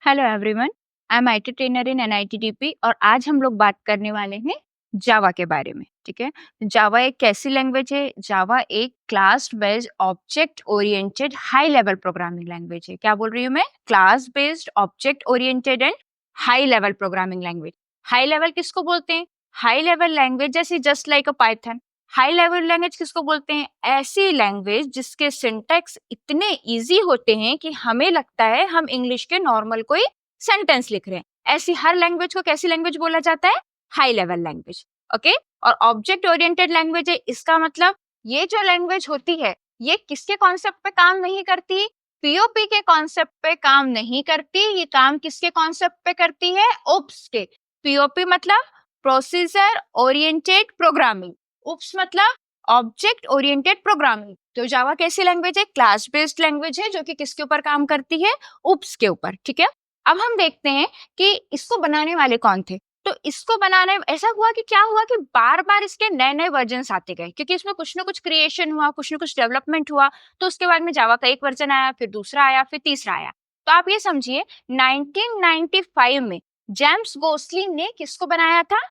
Hello everyone, I am IT trainer in NITDP और आज हम लोग बात करने वाले हैं जावा के बारे में। ठीक है, जावा एक कैसी लैंग्वेज है? जावा एक class based object oriented high level programming language है। क्या बोल रही हूँ मैं? Class based object oriented and high level programming language. High level किसको बोलते हैं? हाई लेवल लैंग्वेज जैसे जस्ट लाइक अ पाइथन। हाई लेवल लैंग्वेज किसको बोलते हैं? ऐसी लैंग्वेज जिसके सिंटैक्स इतने इजी होते हैं कि हमें लगता है हम इंग्लिश के नॉर्मल कोई सेंटेंस लिख रहे हैं। ऐसी हर लैंग्वेज को कैसी लैंग्वेज बोला जाता है? High level language. ओके, और ऑब्जेक्ट ओरिएंटेड लैंग्वेज है, इसका मतलब ये जो लैंग्वेज होती है ये किसके कॉन्सेप्ट पे काम नहीं करती? पीओपी के कॉन्सेप्ट पे काम नहीं करती। ये काम किसके कॉन्सेप्ट पे करती है? ओप्स के। पीओपी मतलब प्रोसीजर ओरिएंटेड प्रोग्रामिंग, उप्स मतलब ऑब्जेक्ट ओरिएंटेड प्रोग्रामिंग। तो जावा कैसी लैंग्वेज है? क्लास बेस्ड लैंग्वेज है जो कि किसके ऊपर काम करती है? उप्स के ऊपर। ठीक है, अब हम देखते हैं कि इसको बनाने वाले कौन थे। तो इसको बनाने ऐसा हुआ कि क्या हुआ कि बार बार इसके नए नए वर्जन आते गए, क्योंकि इसमें कुछ ना कुछ क्रिएशन हुआ, कुछ ना कुछ डेवलपमेंट हुआ। तो उसके बाद में जावा का एक वर्जन आया, फिर दूसरा आया, फिर तीसरा आया। तो आप ये समझिए 1995 में जेम्स गोसलिन ने किसको बनाया था?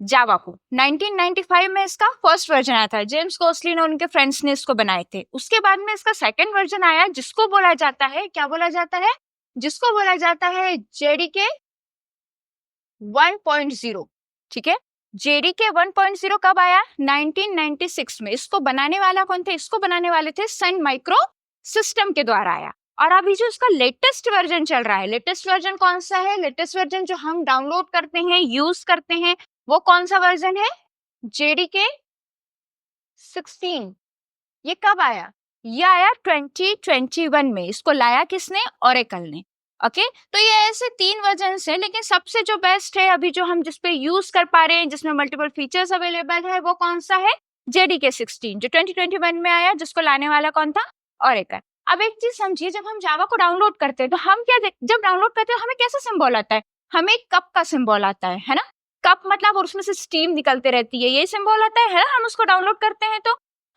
जावा को। 1995 में इसका फर्स्ट वर्जन आया था। जेम्स गोसलिन और उनके फ्रेंड्स ने इसको बनाए थे। उसके बाद में इसका सेकंड वर्जन आया जिसको बोला जाता है, क्या बोला जाता है? जिसको बोला जाता है जेडीके 1.0। ठीक है, जेडीके 1.0 कब आया? 1996 में। इसको बनाने वाला कौन थे? इसको बनाने वाले थे सन माइक्रो सिस्टम के द्वारा आया। और अभी जो इसका लेटेस्ट वर्जन चल रहा है, लेटेस्ट वर्जन कौन सा है? लेटेस्ट वर्जन जो हम डाउनलोड करते हैं, यूज करते हैं, वो कौन सा वर्जन है? जेडीके 16। ये कब आया? ये आया 2021 में। इसको लाया किसने? ओरेकल ने। ओके, तो ये ऐसे तीन वर्जन है, लेकिन सबसे जो बेस्ट है अभी जो हम जिसपे यूज कर पा रहे हैं, जिसमें मल्टीपल फीचर्स अवेलेबल है, वो कौन सा है? जेडीके 16 जो 2021 में आया, जिसको लाने वाला कौन था? ओरेकल। अब एक चीज समझिए, जब हम जावा को डाउनलोड करते हैं तो हम जब डाउनलोड करते हैं हमें कैसा सिंबल आता है? हमें कप का सिंबल आता है ना? कप मतलब, और उसमें से स्टीम निकलते रहती है, ये सिंबल आता है ना? हम उसको डाउनलोड करते हैं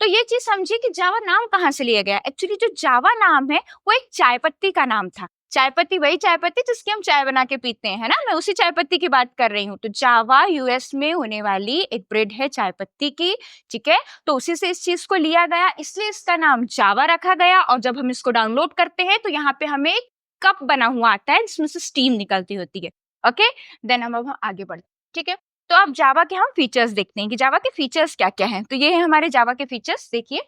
तो ये चीज समझिए कि जावा नाम कहाँ से लिया गया। एक्चुअली जो जावा नाम है वो एक चाय पत्ती का नाम था। चाय पत्ती, वही चाय पत्ती जिसकी हम चाय बना के पीते हैं, है ना? मैं उसी चाय पत्ती की बात कर रही हूँ। तो जावा यूएस में होने वाली एक ब्रेड है चाय पत्ती की। ठीक है, तो उसी से इस चीज को लिया गया, इसलिए इसका नाम जावा रखा गया। और जब हम इसको डाउनलोड करते हैं तो यहाँ पे हमें एक कप बना हुआ आता है जिसमें से स्टीम निकलती होती है। ओके, देन हम आगे बढ़ते। ठीक है, तो अब जावा के हम फीचर्स देखते हैं कि जावा के फीचर्स क्या क्या हैं। तो ये है हमारे जावा के फीचर्स। देखिए,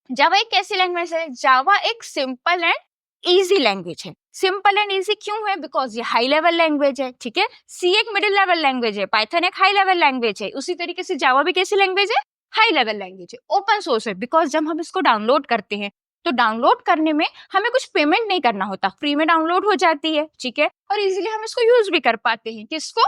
जावा एक कैसी लैंग्वेज है? जावा एक सिंपल एंड इजी लैंग्वेज है। सिंपल एंड इजी क्यों है? बिकॉज ये हाई लेवल लैंग्वेज है। ठीक है, सी एक मिडिल लेवल लैंग्वेज है, पाइथन एक हाई लेवल लैंग्वेज है, उसी तरीके से जावा भी कैसी लैंग्वेज है? हाई लेवल लैंग्वेज है। ओपन सोर्स है, बिकॉज जब हम इसको डाउनलोड करते हैं तो डाउनलोड करने में हमें कुछ पेमेंट नहीं करना होता, फ्री में डाउनलोड हो जाती है। ठीक है, और इजिली हम इसको यूज भी कर पाते हैं। किसको?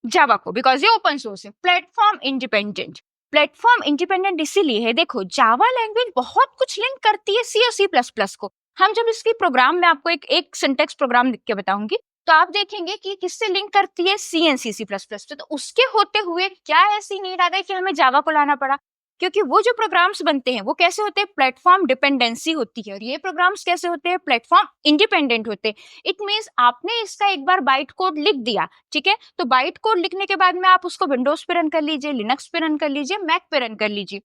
जावा को, बिकॉज ये ओपन सोर्स है। Platform independent. प्लेटफॉर्म इंडिपेंडेंट इसीलिए है, देखो जावा लैंग्वेज बहुत कुछ लिंक करती है सी और सी प्लस प्लस को। हम जब इसकी प्रोग्राम में आपको एक सिंटेक्स प्रोग्राम लिख के बताऊंगी तो आप देखेंगे कि किससे लिंक करती है? सी एंड सी प्लस प्लस। तो उसके होते हुए क्या ऐसी नीड आ गई कि हमें जावा को लाना पड़ा? क्योंकि वो जो प्रोग्राम्स बनते हैं वो कैसे होते हैं? प्लेटफॉर्म डिपेंडेंसी होती है। और ये प्रोग्राम्स कैसे होते हैं? प्लेटफॉर्म इंडिपेंडेंट होते हैं। इट मीन्स आपने इसका एक बार बाइट कोड लिख दिया, ठीक है, तो बाइट कोड लिखने के बाद में आप उसको विंडोज पे रन कर लीजिए, लिनक्स पे रन कर लीजिए, मैक पे रन कर लीजिए,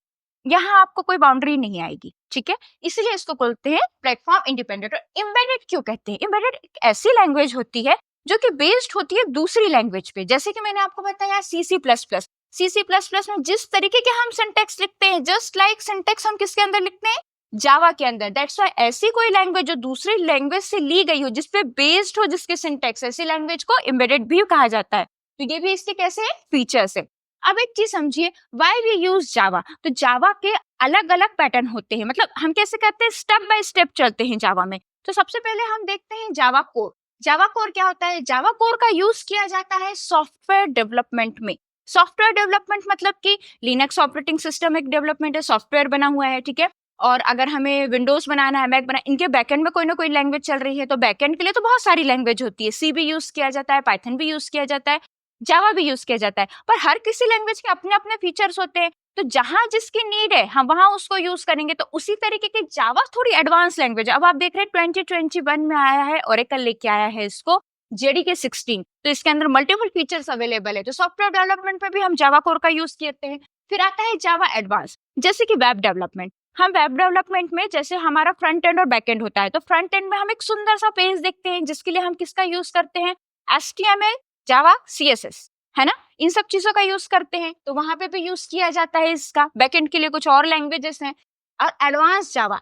यहाँ आपको कोई बाउंड्री नहीं आएगी। ठीक है, इसलिए इसको बोलते हैं प्लेटफॉर्म इंडिपेंडेंट। और एम्बेडेड क्यों कहते हैं? एम्बेडेड एक ऐसी लैंग्वेज होती है जो कि बेस्ड होती है दूसरी लैंग्वेज पे। जैसे कि मैंने आपको बताया सी सी प्लस प्लस। सी सी प्लस प्लस में जिस तरीके के हम सिंटेक्स लिखते हैं, जस्ट लाइक सिंटेक्स हम किसके अंदर लिखते हैं? जावा के अंदर। दैट्स व्हाई ऐसी कोई लैंग्वेज जो दूसरी लैंग्वेज से ली गई हो, जिसपे बेस्ड हो जिसके सिंटेक्स, ऐसी लैंग्वेज को एम्बेडेड भी कहा जाता है। तो ये भी इसके कैसे है? फीचर्स है। अब एक चीज समझिए, व्हाई वी यूज जावा। तो जावा के अलग अलग पैटर्न होते हैं, मतलब हम कैसे करते हैं? स्टेप बाय स्टेप चलते हैं जावा में। तो सबसे पहले हम देखते हैं जावा कोर। जावा कोर क्या होता है? जावा कोर का यूज किया जाता है सॉफ्टवेयर डेवलपमेंट में। सॉफ्टवेयर डेवलपमेंट मतलब कि लिनक्स ऑपरेटिंग सिस्टम एक डेवलपमेंट है, सॉफ्टवेयर बना हुआ है। ठीक है, और अगर हमें विंडोज बनाना है, मैक इनके बैकएंड में कोई ना कोई लैंग्वेज चल रही है, तो बैकएंड के लिए तो बहुत सारी लैंग्वेज होती है। सी भी यूज किया जाता है, पाइथन भी यूज किया जाता है। जावा भी यूज किया जाता है, पर हर किसी लैंग्वेज के अपने अपने फीचर्स होते हैं, तो जहां जिसकी नीड है हम वहां उसको यूज करेंगे। तो उसी तरीके के जावा थोड़ी एडवांस लैंग्वेज है। अब आप देख रहे हैं 2021 में आया है, ओरेकल लेके आया है इसको JDK 16, तो इसके अंदर मल्टीपल फीचर्स अवेलेबल है। तो सॉफ्टवेयर डेवलपमेंट में भी हम जावा कोर का यूज करते हैं। फिर आता है जावा एडवांस, जैसे कि वेब डेवलपमेंट। हम वेब डेवलपमेंट में जैसे हमारा फ्रंट एंड और बैक एंड होता है, तो फ्रंट एंड में हम एक सुंदर सा पेज देखते हैं, जिसके लिए हम किसका यूज करते हैं, HTML, जावा, CSS, है ना, इन सब चीजों का यूज करते हैं। तो वहां पे भी यूज किया जाता है इसका। बैकएंड के लिए कुछ और लैंग्वेजेस हैं। और एडवांस जावा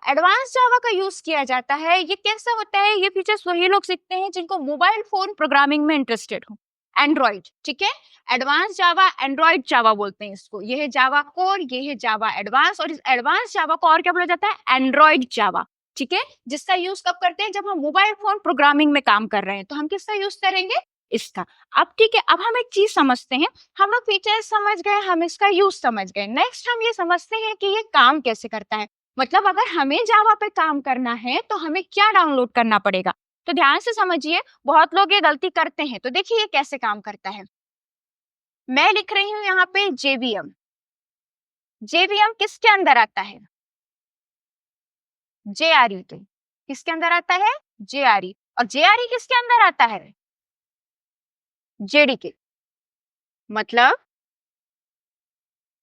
का यूज किया जाता है। ये कैसा होता है, ये फीचर्स वही लोग सीखते हैं जिनको मोबाइल फोन प्रोग्रामिंग में इंटरेस्टेड हो, एंड्रॉइड, ठीक है। एडवांस जावा, एंड्रॉइड जावा बोलते हैं इसको। ये है जावा कोर, ये है जावा एडवांस, और इस एडवांस जावा को और क्या बोला जाता है, एंड्रॉइड जावा, ठीक है। जिसका यूज कब करते हैं, जब हम मोबाइल फोन प्रोग्रामिंग में काम कर रहे हैं, तो हम किसका यूज करेंगे, इसका। अब ठीक है, अब हम एक चीज समझते हैं। हम लोग फीचर्स समझ गए, हम इसका यूज समझ गए। नेक्स्ट हम ये समझते हैं कि ये काम कैसे करता है। मतलब अगर हमें जावा पे काम करना है तो हमें क्या डाउनलोड करना पड़ेगा। तो ध्यान से समझिए, बहुत लोग ये गलती करते हैं। तो देखिए ये कैसे काम करता है। मैं लिख रही हूँ यहाँ पे JVM। JVM किसके अंदर आता है, JRE के। किसके अंदर आता है, JRE। और JRE किसके अंदर आता है, JDK। मतलब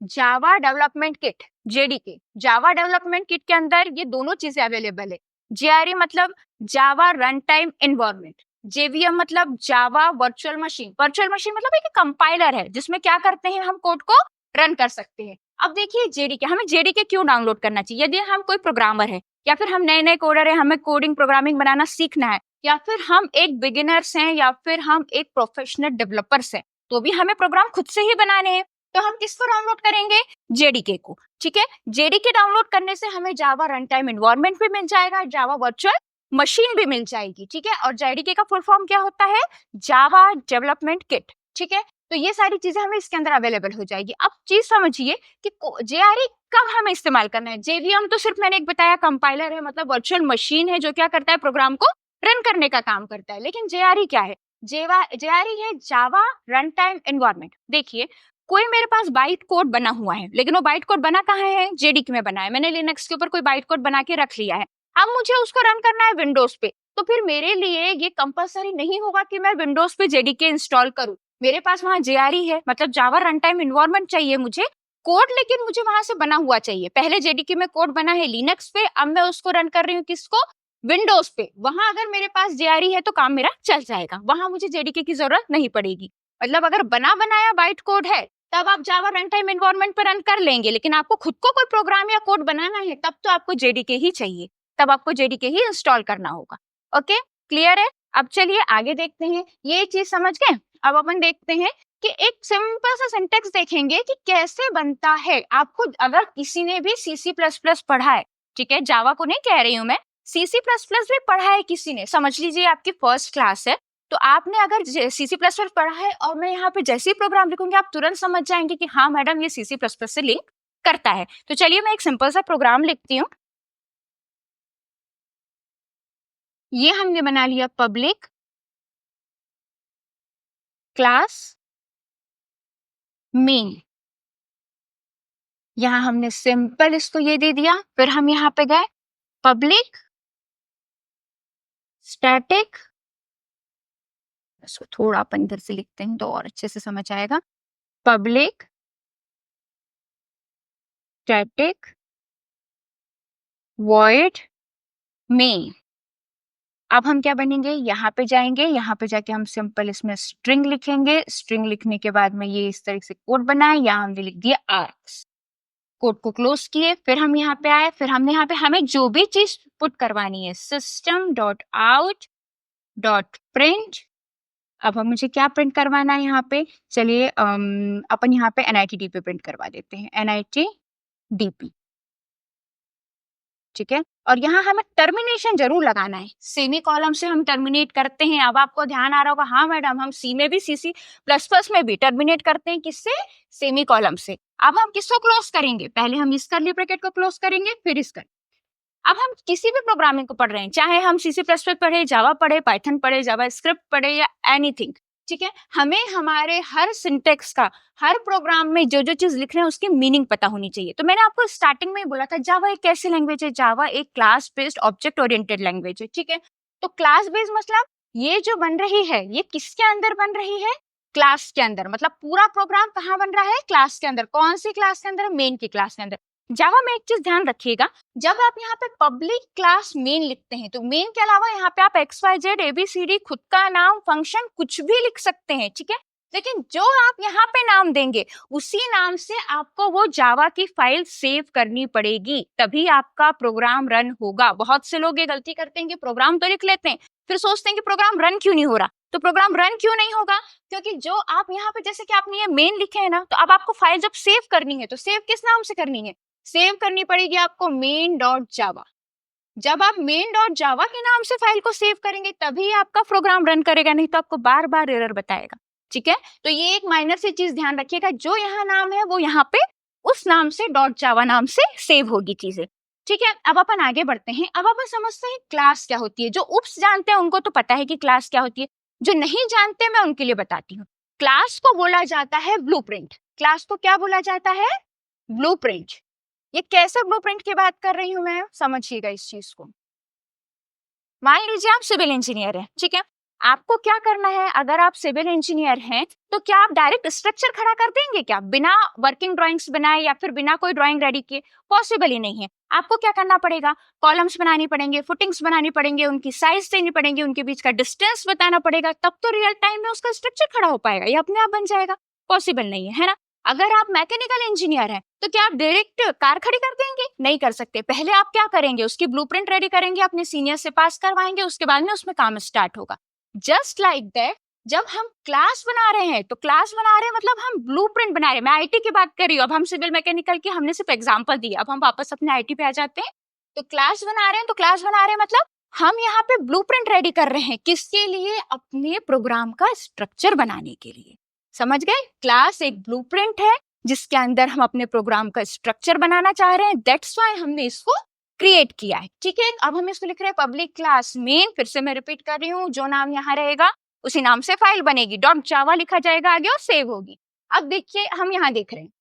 Java development kit, JDK। Java development kit के अंदर ये दोनों चीजें अवेलेबल है। JRE मतलब जावा रन टाइम एनवायरनमेंट, JVM मतलब Java virtual machine. Virtual machine मतलब एक कंपाइलर है जिसमें क्या करते हैं, हम कोड को रन कर सकते हैं। अब देखिए JDK, हमें JDK क्यों डाउनलोड करना चाहिए। यदि हम कोई प्रोग्रामर है, या फिर हम नए नए कोडर है, हमें कोडिंग प्रोग्रामिंग बनाना सीखना है, या फिर हम एक बिगिनर्स हैं, या फिर हम एक प्रोफेशनल डेवलपर्स हैं, तो भी हमें प्रोग्राम खुद से ही बनाने हैं, तो हम किसको डाउनलोड करेंगे, JDK को, ठीक है। JDK डाउनलोड करने से हमें जावा रन टाइम एनवायरनमेंट भी मिल जाएगा, जावा वर्चुअल मशीन भी मिल जाएगी, ठीक है। और JDK का फुल फॉर्म क्या होता है, जावा डेवलपमेंट किट, ठीक है। तो ये सारी चीजें हमें इसके अंदर अवेलेबल हो जाएगी। अब चीज समझिए कि JRE कब हमें इस्तेमाल करना है। JVM तो सिर्फ मैंने एक बताया कंपाइलर है, मतलब वर्चुअल मशीन है जो क्या करता है, प्रोग्राम को रन करने का काम करता है। लेकिन JRE क्या है, JRE है जावा रन टाइम एनवायरनमेंट। देखिए कोई मेरे पास बाइट कोड बना हुआ है, लेकिन वो बाइट कोड बना कहाँ है, JDK में बना है। मैंने लिनक्स के ऊपर कोई बाइट कोड बना के रख लिया है, अब मुझे उसको रन करना है विंडोज पे। तो फिर मेरे लिए ये कंपलसरी नहीं होगा कि मैं विंडोज पे JDK इंस्टॉल करूं। मेरे पास वहां JRE है, मतलब जावा रन टाइम एनवायरनमेंट चाहिए मुझे कोड, लेकिन मुझे वहां से बना हुआ चाहिए। पहले JDK में कोड बना है लिनक्स पे, अब मैं उसको रन कर रही हूँ किसको, विंडोज पे। वहां अगर मेरे पास JRE है तो काम मेरा चल जाएगा, वहां मुझे JDK की जरूरत नहीं पड़ेगी। मतलब अगर बना बनाया बाइट कोड है तब आप जावा रन टाइम एनवायरनमेंट पर रन कर लेंगे, लेकिन आपको खुद को कोई प्रोग्राम या कोड बनाना है तब तो आपको JDK ही चाहिए, तब आपको JDK ही इंस्टॉल करना होगा। ओके, क्लियर है। अब चलिए आगे देखते हैं, ये चीज समझ गए। अब अपन देखते हैं कि एक सिंपल सा सिंटेक्स देखेंगे कि कैसे बनता है। आपको अगर किसी ने भी C++ पढ़ा है, ठीक है, जावा को नहीं कह रही हूं मैं, C++ भी पढ़ा है किसी ने, समझ लीजिए आपकी फर्स्ट क्लास है, तो आपने अगर C++ पढ़ा है और मैं यहाँ पे जैसे ही प्रोग्राम लिखूंगी आप तुरंत समझ जाएंगे कि हाँ मैडम ये C++ से लिंक करता है। तो चलिए मैं एक सिंपल सा प्रोग्राम लिखती हूँ। ये हमने बना लिया पब्लिक क्लास मेन, यहाँ हमने सिंपल इसको ये दे दिया। फिर हम यहाँ पे गए पब्लिक स्टैटिक, इसको थोड़ा अपन इधर से लिखते हैं तो और अच्छे से समझ आएगा। Public static void main. अब हम क्या बनेंगे, यहाँ पे जाएंगे, यहाँ पे जाके हम सिंपल इसमें स्ट्रिंग लिखेंगे। स्ट्रिंग लिखने के बाद में ये इस तरह से कोड बनाए, यहाँ हमने लिख दिया आर्क्स, कोड को क्लोज किए। फिर हम यहाँ पे आए, फिर हमने यहाँ पे हमें जो भी चीज पुट करवानी है, system dot out dot print. अब हम मुझे क्या प्रिंट करवाना है यहाँ पे, चलिए अपन यहाँ पे NITD पे प्रिंट करवा देते हैं, NITDP, ठीक है। और यहाँ हमें टर्मिनेशन जरूर लगाना है, सेमी कॉलम से हम टर्मिनेट करते हैं। अब आपको ध्यान आ रहा होगा, हाँ मैडम हम C में भी C++ में भी टर्मिनेट करते हैं, किससे, सेमी कॉलम से। अब हम किसको क्लोज करेंगे, पहले हम इस कर्ली ब्रैकेट को क्लोज करेंगे, फिर इस कर। अब हम किसी भी प्रोग्रामिंग को पढ़ रहे हैं, चाहे हम C++ पढ़े, जावा पढ़े, पाइथन पढ़े, जावा स्क्रिप्ट पढ़े या एनीथिंग, ठीक है, हमें हमारे हर सिंटेक्स का, हर प्रोग्राम में जो जो चीज लिख रहे हैं उसकी मीनिंग पता होनी चाहिए। तो मैंने आपको स्टार्टिंग में ही बोला था जावा एक कैसी लैंग्वेज है, जावा एक class based object oriented language है। ठीक है, तो क्लास बेस्ड मतलब ये जो बन रही है ये किसके अंदर बन रही है, क्लास के अंदर। मतलब पूरा प्रोग्राम कहाँ बन रहा है, क्लास के अंदर। कौन सी क्लास के अंदर, मेन की क्लास के अंदर। जावा में एक चीज ध्यान रखिएगा, जब आप यहाँ पे पब्लिक क्लास मेन लिखते हैं तो मेन के अलावा यहाँ पे आप XYZ ABCD खुद का नाम, फंक्शन कुछ भी लिख सकते हैं। ठीक है, लेकिन जो आप यहाँ पे नाम देंगे उसी नाम से आपको वो जावा की फाइल सेव करनी पड़ेगी, तभी आपका प्रोग्राम रन होगा। बहुत से लोग ये गलती करते हैं कि प्रोग्राम तो लिख लेते हैं, फिर सोचते हैं कि प्रोग्राम रन क्यों नहीं हो रहा। तो प्रोग्राम रन क्यों नहीं होगा, क्योंकि जो आप यहाँ पे, जैसे कि आपने ये मेन लिखे है ना, तो अब आपको फाइल जब सेव करनी है तो सेव किस नाम से करनी है, सेव करनी पड़ेगी आपको main.java। जब आप main.java के नाम से फाइल को सेव करेंगे तभी आपका प्रोग्राम रन करेगा, नहीं तो आपको बार बार एरर बताएगा। ठीक है, तो ये एक माइनर सी चीज ध्यान रखिएगा, जो यहाँ नाम है वो यहाँ पे उस नाम से .java नाम से सेव होगी चीजें। ठीक है, अब अपन आगे बढ़ते हैं। अब अपन समझते हैं क्लास क्या होती है। जो उप्स जानते हैं उनको तो पता है कि क्लास क्या होती है, जो नहीं जानते मैं उनके लिए बताती हूँ। क्लास को बोला जाता है ब्लूप्रिंट। क्लास को क्या बोला जाता है, ब्लूप्रिंट। ये कैसे ब्लूप्रिंट की बात कर रही हूं मैं, समझिएगा इस चीज को। मान लीजिए आप सिविल इंजीनियर हैं, ठीक है, आपको क्या करना है, अगर आप सिविल इंजीनियर हैं तो क्या आप डायरेक्ट स्ट्रक्चर खड़ा कर देंगे क्या, बिना वर्किंग ड्राइंग्स बनाए या फिर बिना कोई ड्राइंग रेडी किए, पॉसिबल ही नहीं है। आपको क्या करना पड़ेगा, कॉलम्स बनानी पड़ेंगे, फुटिंग्स बनानी पड़ेंगे, उनकी साइज देनी पड़ेगी, उनके बीच का डिस्टेंस बताना पड़ेगा, तब तो रियल टाइम में उसका स्ट्रक्चर खड़ा हो पाएगा। ये अपने आप बन जाएगा, पॉसिबल नहीं है ना। अगर आप मैकेनिकल इंजीनियर हैं तो क्या आप डायरेक्ट कार खड़ी कर देंगे, नहीं कर सकते। पहले आप क्या करेंगे, उसकी ब्लूप्रिंट रेडी करेंगे, अपने सीनियर से पास करवाएंगे, उसके बाद में उसमें काम स्टार्ट होगा। जस्ट लाइक दैट, जब हम क्लास बना रहे हैं तो क्लास बना रहे हैं मतलब हम ब्लूप्रिंट बना रहे हैं। मैं आईटी की बात कर रही हूँ, अब हम सिविल मैकेनिकल की हमने सिर्फ एग्जांपल दिया, अब हम वापस अपने आईटी पे आ जाते हैं। तो क्लास बना रहे हैं, तो क्लास बना रहे हैं मतलब हम यहाँ पे ब्लूप्रिंट रेडी कर रहे हैं, किसके लिए, अपने प्रोग्राम का स्ट्रक्चर बनाने के लिए। समझ गए, क्लास एक ब्लूप्रिंट है जिसके अंदर हम अपने प्रोग्राम का स्ट्रक्चर बनाना चाह रहे हैं, दैट्स व्हाई हमने इसको क्रिएट किया है। ठीक है, अब हम इसको लिख रहे हैं पब्लिक क्लास मेन। फिर से मैं रिपीट कर रही हूँ, जो नाम यहाँ रहेगा उसी नाम से फाइल बनेगी, .java लिखा जाएगा आगे और सेव होगी। अब देखिए हम यहाँ देख रहे हैं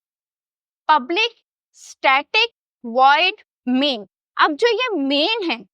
पब्लिक स्टैटिक वॉइड मेन। अब जो ये मेन है,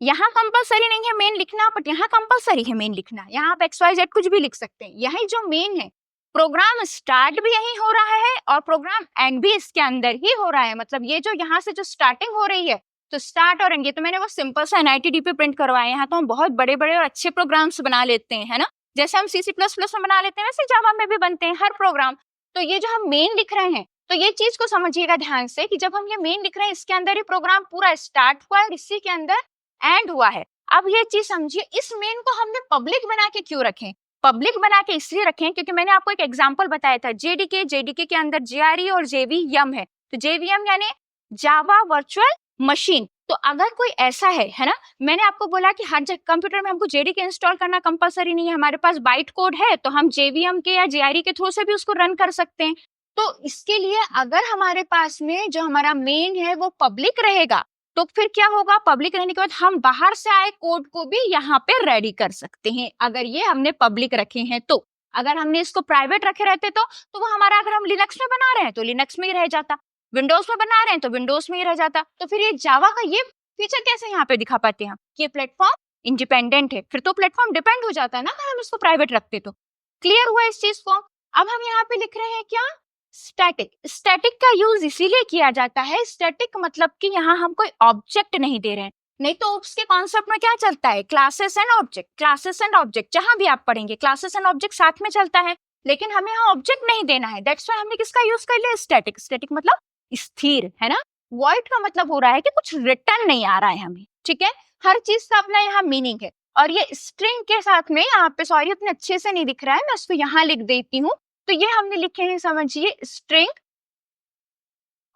यहाँ कंपलसरी नहीं है मेन लिखना, बट यहाँ कंपलसरी है मेन लिखना। यहाँ आप XYZ कुछ भी लिख सकते हैं। यही जो मेन है, प्रोग्राम स्टार्ट भी यही हो रहा है और प्रोग्राम एंड भी इसके अंदर ही हो रहा है। मतलब ये जो यहाँ से जो स्टार्टिंग हो रही है, तो स्टार्ट और एंड, ये तो मैंने वो सिंपल सा NITD पे प्रिंट करवाए। यहाँ तो हम बहुत बड़े बड़े और अच्छे प्रोग्राम्स बना लेते हैं, है ना, जैसे हम C++ में बना लेते हैं वैसे जावा में भी बनते हैं हर प्रोग्राम। तो ये जो हम मेन लिख रहे हैं, तो ये चीज को समझिएगा ध्यान से कि जब हम ये मेन लिख रहे हैं इसके अंदर ही प्रोग्राम पूरा स्टार्ट हुआ है और इसी के अंदर एंड हुआ है। अब ये चीज समझिए, इस मेन को हमने पब्लिक बना के क्यों रखें, पब्लिक बना के इसलिए रखें क्योंकि मैंने आपको एक एग्जांपल बताया था, जेडीके के अंदर JRE और JVM है। तो JVM यानी जावा वर्चुअल मशीन। तो अगर कोई ऐसा है ना, मैंने आपको बोला कि हर कंप्यूटर में हमको जेडीके इंस्टॉल करना कंपलसरी नहीं है, हमारे पास बाइट कोड है तो हम JVM के या JRE के थ्रू से भी उसको रन कर सकते हैं। तो इसके लिए अगर हमारे पास में जो हमारा मेन है वो पब्लिक रहेगा, तो फिर क्या होगा, पब्लिक रहने के बाद हम बाहर से आए कोड को भी यहाँ पे रेडी कर सकते हैं, अगर ये हमने पब्लिक रखे हैं तो। अगर हमने इसको प्राइवेट रखे रहते तो वो हमारा, अगर हम लिनक्स में बना रहे हैं तो लिनक्स में ही रह जाता, विंडोज में बना रहे हैं तो विंडोज में ही रह जाता। तो फिर ये जावा का ये फीचर कैसे यहाँ पे दिखा पाते हैं हम कि ये प्लेटफॉर्म इंडिपेंडेंट है, फिर तो प्लेटफॉर्म डिपेंड हो जाता है ना अगर हम इसको प्राइवेट रखते तो। क्लियर हुआ इस चीज को। अब हम यहाँ पे लिख रहे हैं क्या, स्टैटिक। स्टैटिक का यूज इसीलिए किया जाता है, स्टैटिक मतलब कि यहाँ हम कोई ऑब्जेक्ट नहीं दे रहे हैं, नहीं तो उसके कॉन्सेप्ट में क्या चलता है, classes and object, classes and object. जहां भी आप पढ़ेंगे क्लासेस एंड ऑब्जेक्ट साथ में चलता है, लेकिन हमें यहाँ ऑब्जेक्ट नहीं देना है, दैट्स व्हाई हमने किसका यूज कर लिया, स्टैटिक। स्टैटिक मतलब स्थिर, है ना। वॉइड का मतलब हो रहा है कि कुछ रिटर्न नहीं आ रहा है हमें। ठीक है, हर चीज का अपना यहाँ मीनिंग है। और ये स्ट्रिंग के साथ में यहाँ पे, सॉरी उतने अच्छे से नहीं दिख रहा है, मैं इसको यहाँ लिख देती हूँ। तो ये हमने लिखे हैं, समझिए स्ट्रिंग,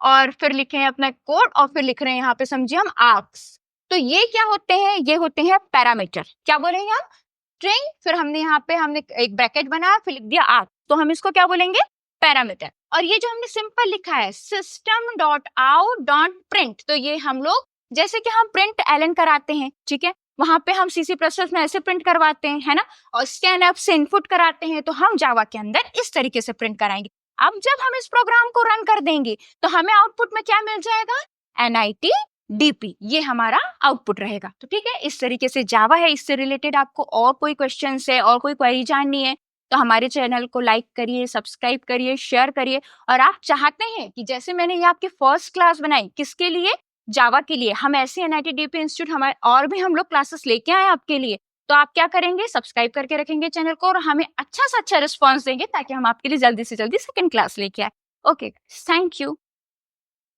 और फिर लिखे हैं अपना कोड, और फिर लिख रहे हैं यहाँ पे समझिए हम आर्क्स। तो ये क्या होते हैं, ये होते हैं पैरामीटर। क्या बोलेंगे हम, स्ट्रिंग, फिर हमने यहाँ पे हमने एक ब्रैकेट बनाया, फिर लिख दिया आर्क, तो हम इसको क्या बोलेंगे, पैरामीटर। और ये जो हमने सिंपल लिखा है system.out.print, तो ये हम लोग जैसे कि हम प्रिंट एलन कराते हैं, ठीक है, वहां पे हम सीसी प्रोसेस में ऐसे प्रिंट करवाते हैं, है ना, और स्कैन ऐप से इनपुट कराते हैं, तो हम जावा के अंदर इस तरीके से प्रिंट कराएंगे। अब जब हम इस प्रोग्राम को रन कर देंगे तो हमें आउटपुट में क्या मिल जाएगा, NIT DP, ये हमारा आउटपुट रहेगा। तो ठीक है, इस तरीके से जावा है। इससे रिलेटेड आपको और कोई क्वेश्चन है और कोई क्वेरी जाननी है तो हमारे चैनल को लाइक करिए, सब्सक्राइब करिए, शेयर करिए। और आप चाहते हैं कि जैसे मैंने ये आपकी फर्स्ट क्लास बनाई, किसके लिए, जावा के लिए, हम ऐसे NIT DP इंस्टीट्यूट हमारे और भी हम लोग क्लासेस लेके आए आपके लिए, तो आप क्या करेंगे, सब्सक्राइब करके रखेंगे चैनल को और हमें अच्छा से अच्छा रिस्पॉन्स देंगे ताकि हम आपके लिए जल्दी से जल्दी सेकंड क्लास लेके आए। Okay, thank you.